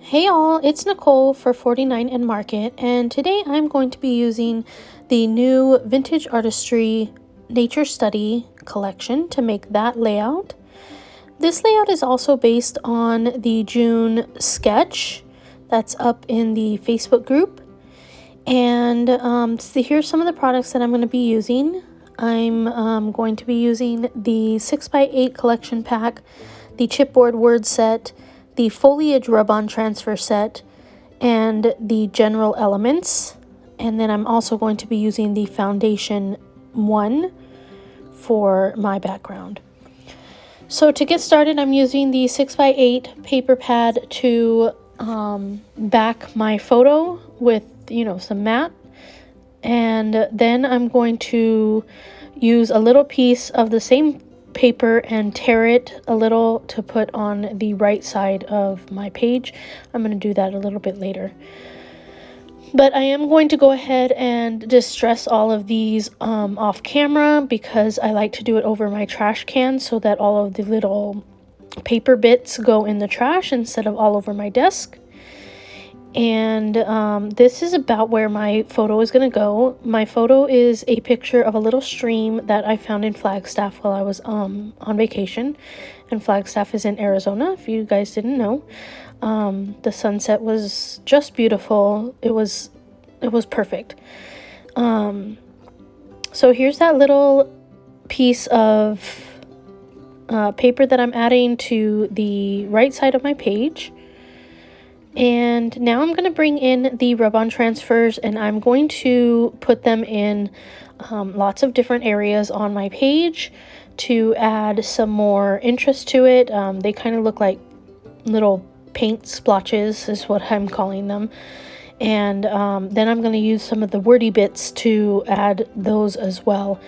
Hey all, it's Nicole for 49 and Market, and today I'm going to be using the new Vintage Artistry Nature Study collection to make that layout. This layout is also based on the June sketch that's up in the Facebook group. And so here's some of the products that I'm going to be using. I'm going to be using the 6x8 collection pack, the Chipboard Word Set, the Foliage Rub-On Transfer Set, and the General Elements. And then I'm also going to be using the Foundation 1 for my background. So to get started, I'm using the 6x8 paper pad to back my photo with, some matte. And then I'm going to use a little piece of the same paper and tear it a little to put on the right side of my page. I'm going to do that a little bit later. But I am going to go ahead and distress all of these off camera because I like to do it over my trash can so that all of the little paper bits go in the trash instead of all over my desk. And this is about where my photo is going to go. My photo is a picture of a little stream that I found in Flagstaff while I was on vacation. And Flagstaff is in Arizona, if you guys didn't know. The sunset was just beautiful. It was perfect. So here's that little piece of paper that I'm adding to the right side of my page. And now I'm going to bring in the rub-on transfers, and I'm going to put them in lots of different areas on my page to add some more interest to it. They kind of look like little paint splotches is what I'm calling them. And then I'm going to use some of the wordy bits to add those as well.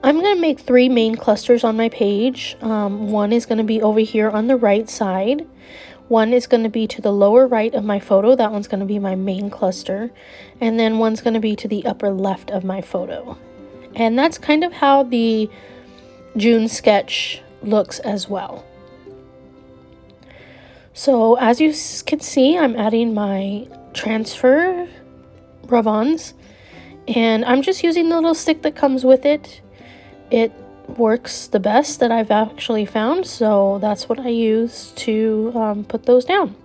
I'm going to make 3 main clusters on my page. One is going to be over here on the right side. One is going to be to the lower right of my photo. That one's going to be my main cluster. And then one's going to be to the upper left of my photo. And that's kind of how the June sketch looks as well. So as you can see, I'm adding my transfer rub-ons. And I'm just using the little stick that comes with it. It works the best that I've actually found, so that's what I use to put those down.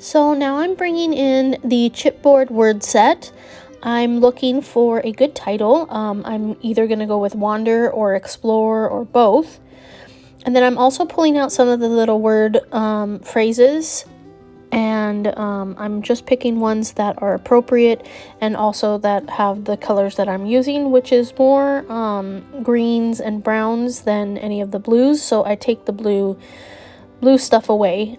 So now I'm bringing in the Chipboard Word Set. I'm looking for a good title. I'm either going to go with Wander or Explore or both. And then I'm also pulling out some of the little word phrases. And I'm just picking ones that are appropriate and also that have the colors that I'm using, which is more greens and browns than any of the blues. So I take the blue stuff away.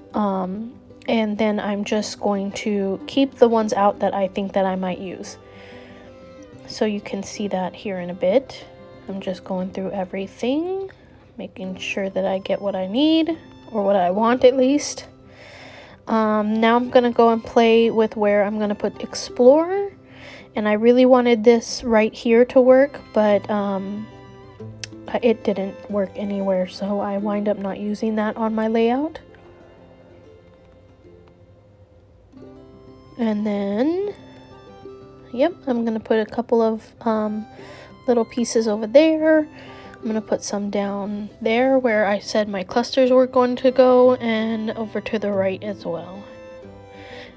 And then I'm just going to keep the ones out that I think that I might use. So you can see that here in a bit. I'm just going through everything, making sure that I get what I need, or what I want at least. Now I'm gonna go and play with where I'm gonna put Explore, and I really wanted this right here to work, but it didn't work anywhere, so I wind up not using that on my layout. And then, yep, I'm gonna put a couple of little pieces over there. I'm gonna put some down there where I said my clusters were going to go, and over to the right as well.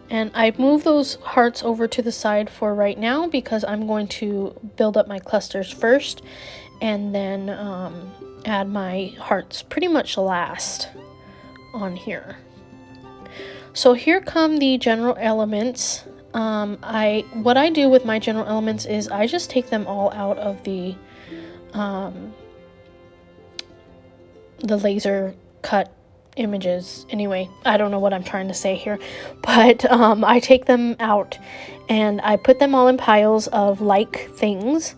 And I moved those hearts over to the side for right now because I'm going to build up my clusters first and then add my hearts pretty much last on here. So here come the general elements. What I do with my general elements is I just take them all out of the laser cut images. Anyway, I don't know what I'm trying to say here, but I take them out and I put them all in piles of like things,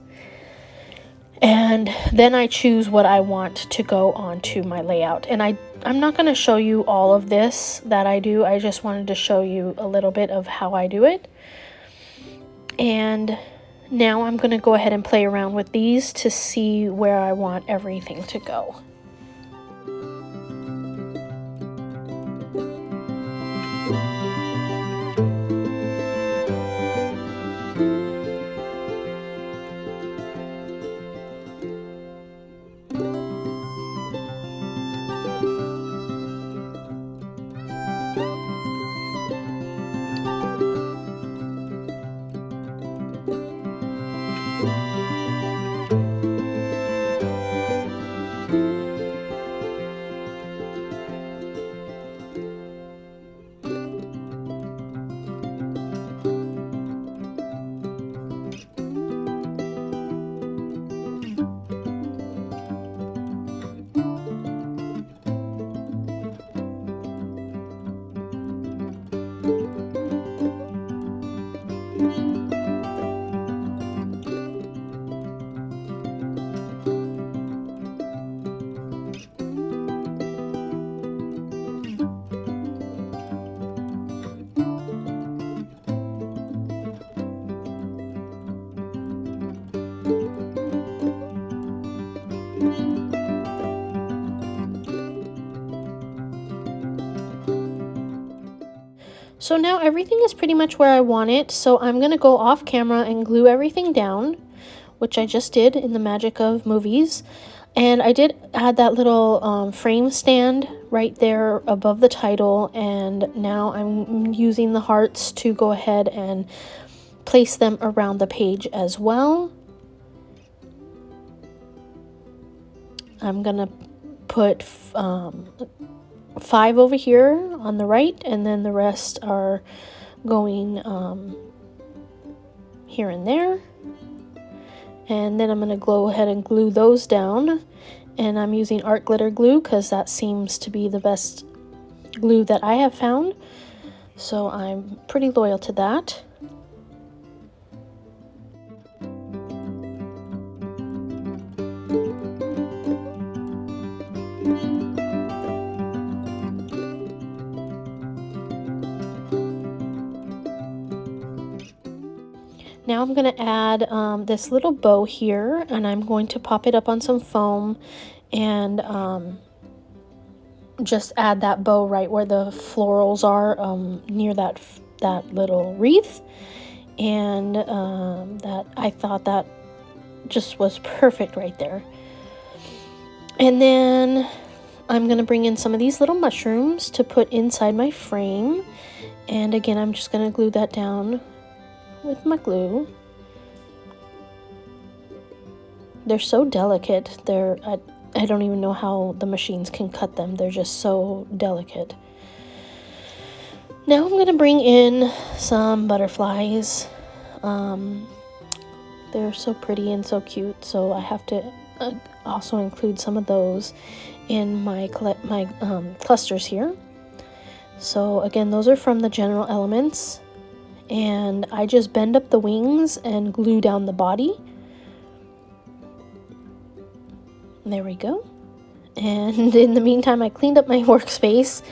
and then I choose what I want to go onto my layout. And I'm not going to show you all of this that I do. I just wanted to show you a little bit of how I do it. And now I'm going to go ahead and play around with these to see where I want everything to go. So now everything is pretty much where I want it, so I'm going to go off camera and glue everything down, which I just did in the magic of movies. And I did add that little frame stand right there above the title, and now I'm using the hearts to go ahead and place them around the page as well. I'm going to put 5 over here on the right, and then the rest are going here and there. And then I'm going to go ahead and glue those down, and I'm using art glitter glue because that seems to be the best glue that I have found, so I'm pretty loyal to that. Now I'm going to add this little bow here, and I'm going to pop it up on some foam and just add that bow right where the florals are, near that little wreath. And that I thought that just was perfect right there. And then I'm going to bring in some of these little mushrooms to put inside my frame. And again, I'm just going to glue that down with my glue. They're so delicate. I don't even know how the machines can cut them. They're just so delicate. Now I'm going to bring in some butterflies. They're so pretty and so cute, so I have to also include some of those in my clusters here. So again, those are from the general elements. and I just bend up the wings and glue down the body. There we go. And in the meantime, I cleaned up my workspace,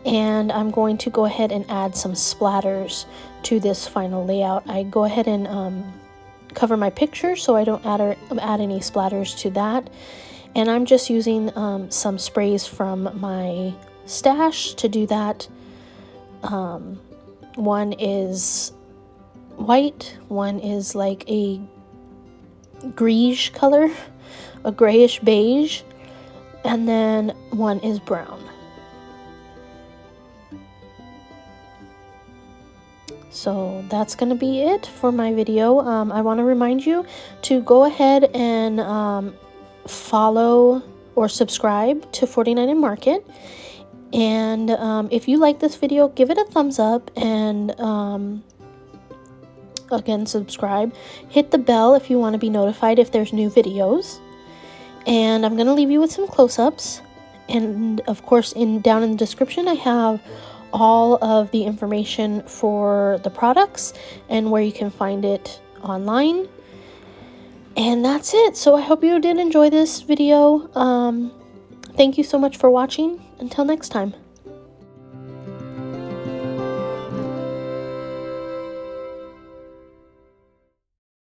and I'm going to go ahead and add some splatters to this final layout. I go ahead and cover my picture so I don't add any splatters to that. And I'm just using some sprays from my stash to do that. One is white, one is like a greige color, a grayish beige, and then one is brown. So that's going to be it for my video. I want to remind you to go ahead and follow or subscribe to 49 and Market. And if you like this video, give it a thumbs up, and again, subscribe. Hit the bell if you want to be notified if there's new videos. And I'm going to leave you with some close-ups. And of course, down in the description, I have all of the information for the products and where you can find it online. And that's it. So I hope you did enjoy this video. Thank you so much for watching. Until next time.